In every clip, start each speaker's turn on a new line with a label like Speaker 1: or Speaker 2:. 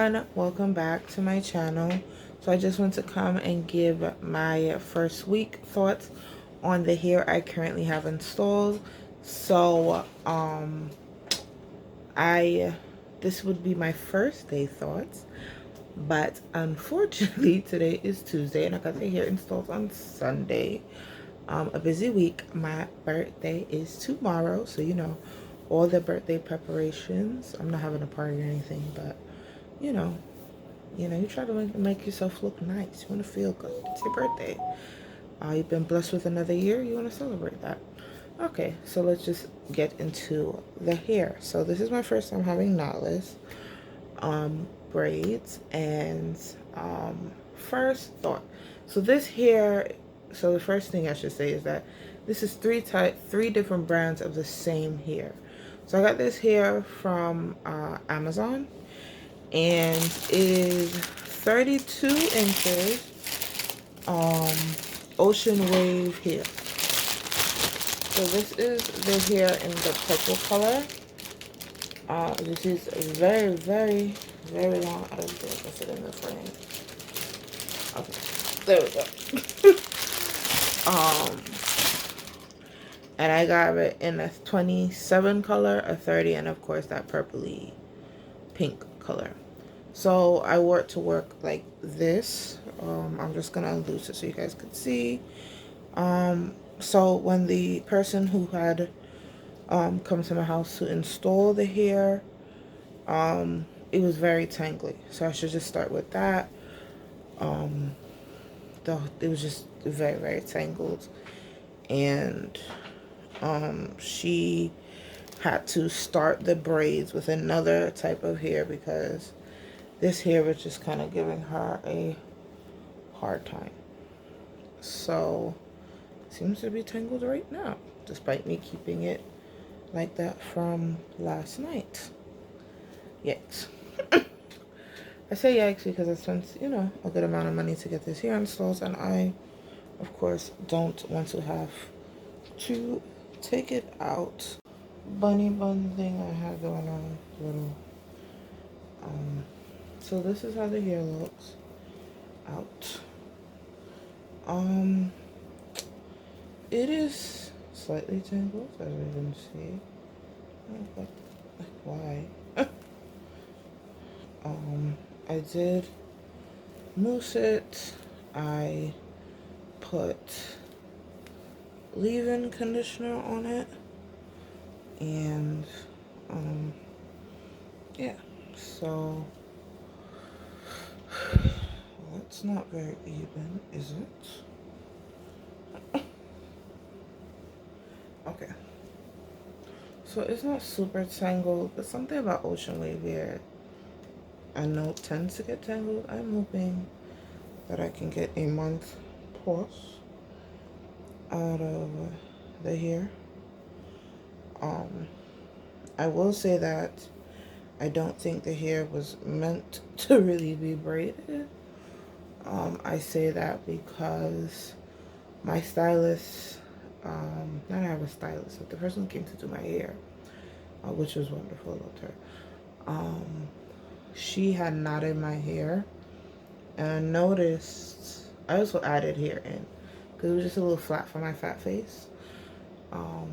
Speaker 1: everyone, welcome back to my channel. So I just want to come and give my first week thoughts on the hair I currently have installed. So I this would be my first day thoughts, but unfortunately today is Tuesday and I got the hair installed on Sunday. A busy week. My birthday is tomorrow, so all the birthday preparations. I'm not having a party or anything, but you know, you try to make yourself look nice. You want to feel good. It's your birthday. You've been blessed with another year. You want to celebrate that. Okay, so let's just get into the hair. So this is my first time having knotless braids, and first thought. So this hair. So the first thing I should say is that this is three different brands of the same hair. So I got this hair from Amazon, and it is 32 inches ocean wave hair. So this is the hair in the purple color. This is very, very, very long. I don't think I can fit in the frame. Okay, there we go. And I got it in a 27 color, a 30, and of course that purpley pink color. So I wore it to work like this. I'm just gonna unloose it so you guys could see. So when the person who had come to my house to install the hair, it was very tangly. So I should just start with that. It was just very, very tangled, and she had to start the braids with another type of hair because this hair was just kind of giving her a hard time. So it seems to be tangled right now, despite me keeping it like that from last night. Yikes. I say yikes because I spent, a good amount of money to get this hair installed, and I, of course, don't want to have to take it out. Bunny bun thing I have going on, little. So this is how the hair looks out. It is slightly tangled, as you can see. But why? I did mousse it. I put leave-in conditioner on it, and yeah, so that's not very even, is it? Okay, so it's not super tangled, but something about ocean wave hair I know tends to get tangled. I'm hoping that I can get a month plus out of the hair. I will say that I don't think the hair was meant to really be braided. I say that because my stylist, not I have a stylist, but the person who came to do my hair, which was wonderful, I loved her. She had knotted my hair, and I noticed, I also added hair in, because it was just a little flat for my fat face, or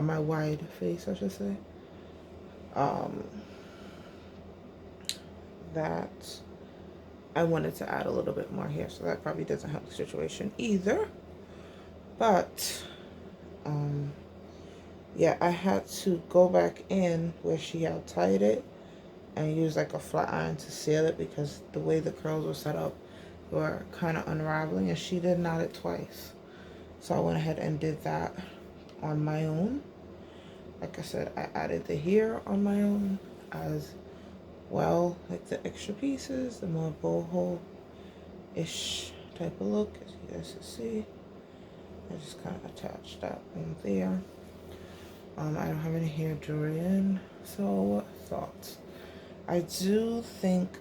Speaker 1: my wide face, I should say, that I wanted to add a little bit more hair, so that probably doesn't help the situation either, but, yeah, I had to go back in where she had tied it and use like a flat iron to seal it because the way the curls were set up were kind of unraveling, and she did knot it twice. So I went ahead and did that on my own. Like I said, I added the hair on my own as well, like the extra pieces, the more boho-ish type of look, as you guys can see. I just kind of attached that in there. I don't have any hair jewelry in, so thoughts. I do think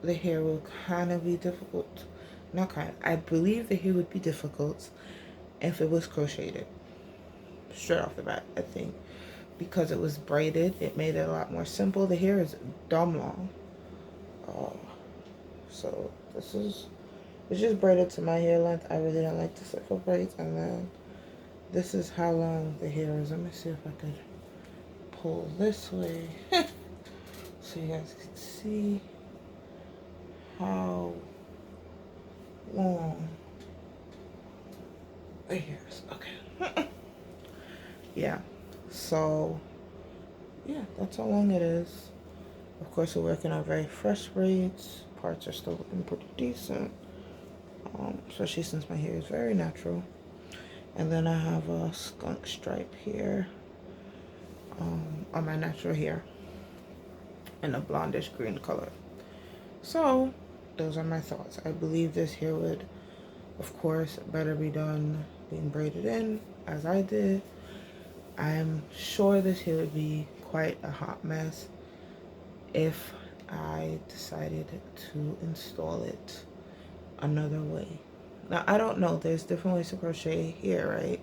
Speaker 1: the hair will kind of be difficult. Not kind of. I believe the hair would be difficult if it was crocheted. Straight off the bat, I think because it was braided, it made it a lot more simple. The hair is dumb long. So this is, it's just braided to my hair length. I really don't like to circle braids. And then this is how long the hair is. Let me see if I could pull this way so you guys can see how long the hair is. Okay. Yeah. So yeah, that's how long it is. Of course, we're working on very fresh braids. Parts are still looking pretty decent, especially since my hair is very natural. And then I have a skunk stripe here on my natural hair in a blondish green color. So those are my thoughts. I believe this hair would, of course, better be done being braided in as I did. I'm sure this hair would be quite a hot mess if I decided to install it another way. Now, I don't know. There's different ways to crochet here, right?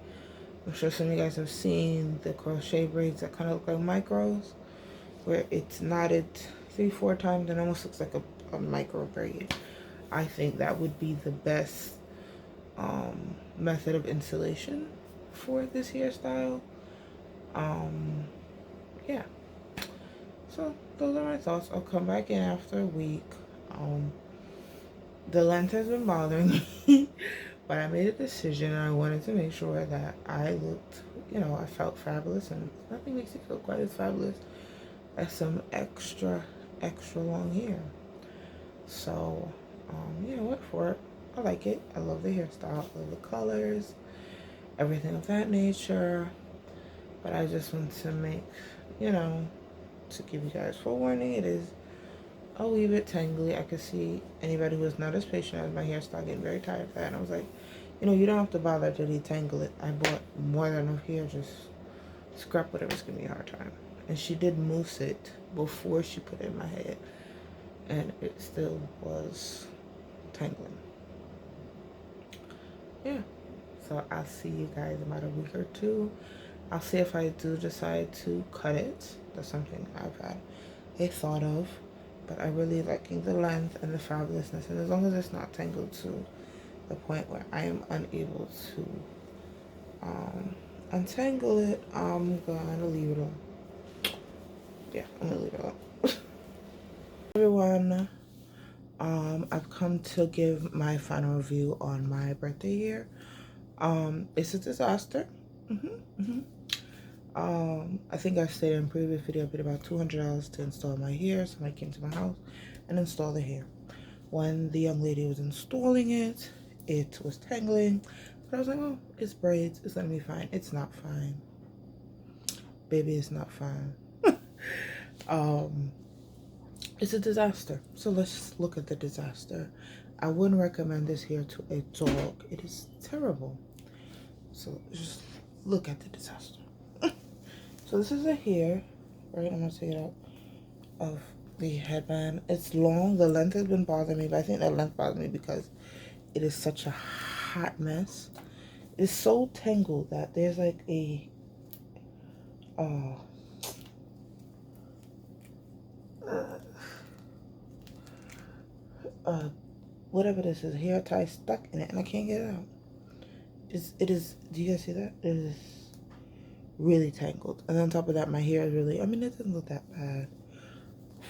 Speaker 1: I'm sure some of you guys have seen the crochet braids that kind of look like micros, where it's knotted 3-4 times and almost looks like a micro braid. I think that would be the best method of installation for this hairstyle. Yeah. So those are my thoughts. I'll come back in after a week. The length has been bothering me, but I made a decision and I wanted to make sure that I looked, I felt fabulous, and nothing makes you feel quite as fabulous as some extra long hair. So, yeah, I went for it. I like it. I love the hairstyle. I love the colors, everything of that nature. But I just want to make, to give you guys forewarning, it is a wee bit tangly. I could see anybody who is not as patient as my hairstyle getting very tired of that. And I was like, you don't have to bother to detangle it. I bought more than enough hair. Just scrap whatever's giving me a hard time. And she did mousse it before she put it in my head, and it still was tangling. Yeah. So I'll see you guys in about a week or two. I'll see if I do decide to cut it. That's something I've had a thought of. But I really liking the length and the fabulousness. And as long as it's not tangled to the point where I am unable to untangle it, I'm gonna leave it alone. Yeah, I'm gonna leave it alone. Everyone, I've come to give my final review on my birthday year. It's a disaster. I think I stated in a previous video I paid about $200 to install my hair. Somebody came to my house and installed the hair. When the young lady was installing it, it was tangling. But I was like, oh, it's braids. It's gonna be fine. It's not fine. Baby, it's not fine. It's a disaster. So let's look at the disaster. I wouldn't recommend this hair to a dog. It is terrible. So just look at the disaster. So this is a hair, right? I'm gonna take it out of the headband. It's long. The length has been bothering me, but I think the length bothers me because it is such a hot mess. It's so tangled that there's like a whatever this is, hair tie stuck in it, and I can't get it out. It is. Do you guys see that? It is really tangled. And on top of that, my hair is really, it doesn't look that bad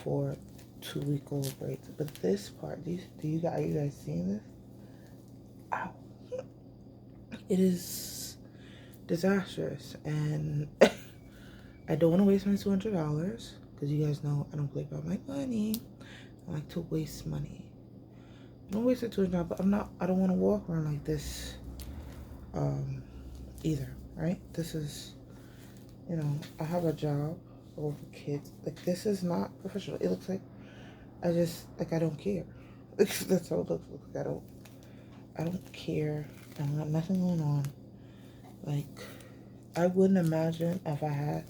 Speaker 1: for 2-week-old braids. But this part, are you guys seeing this? Ow. It is disastrous. And I don't want to waste my $200 because you guys know I don't play about my money. I like to waste money. I don't waste the $200, but I don't want to walk around like this either, right? This is, I have a job over kids. Like, this is not professional. It looks like I don't care. That's how it looks. I don't care. I got nothing going on. Like, I wouldn't imagine if I had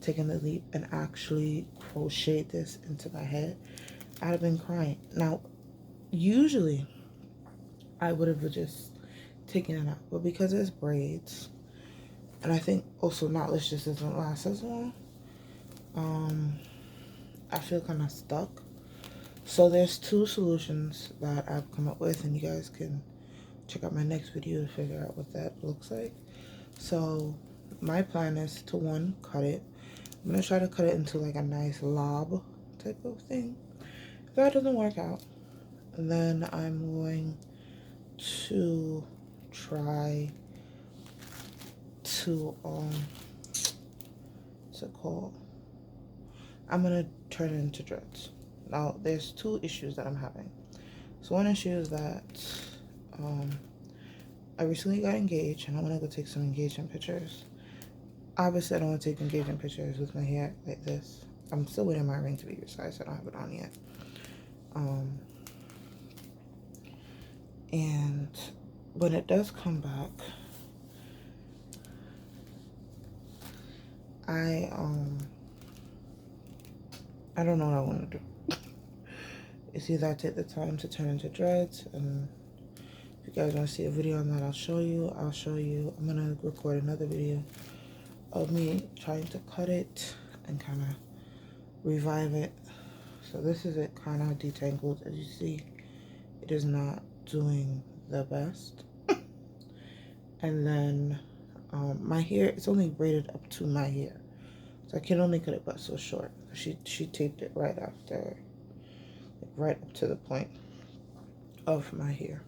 Speaker 1: taken the leap and actually crocheted this into my head, I'd have been crying. Now, usually, I would have just taken it out. But because it's braids, And I think also knotless just doesn't last as long. I feel kind of stuck. So there's two solutions that I've come up with, and you guys can check out my next video to figure out what that looks like. So my plan is to, one, cut it. I'm gonna try to cut it into like a nice lob type of thing. If that doesn't work out, then I'm going to try to what's it called? I'm gonna turn it into dreads. Now there's two issues that I'm having. So one issue is that I recently got engaged and I want to go take some engagement pictures. Obviously I don't want to take engagement pictures with my hair like this. I'm still waiting my ring to be resized. I don't have it on yet. And when it does come back, I don't know what I want to do. It's either I take the time to turn into dreads, and if you guys want to see a video on that, I'll show you. I'm gonna record another video of me trying to cut it and kind of revive it. So this is it, kind of detangled. As you see, it is not doing the best. And then my hair, it's only braided up to my hair, so I can only cut it but so short. She taped it right after, like right up to the point of my hair.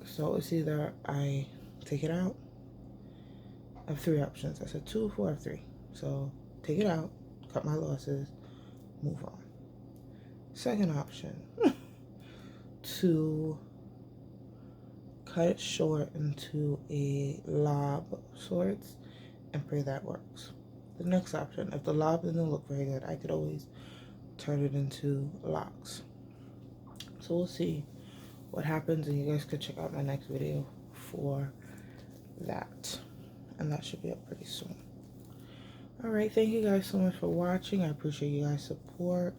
Speaker 1: So it's either I take it out. I have three options. I said 2, 4, or 3. So take it out, cut my losses, move on. Second option, to cut it short into a lob of sorts and pray that works. The next option, if the lob doesn't look very good, I could always turn it into locks. So we'll see what happens, and you guys could check out my next video for that. And that should be up pretty soon. Alright, thank you guys so much for watching. I appreciate you guys' support.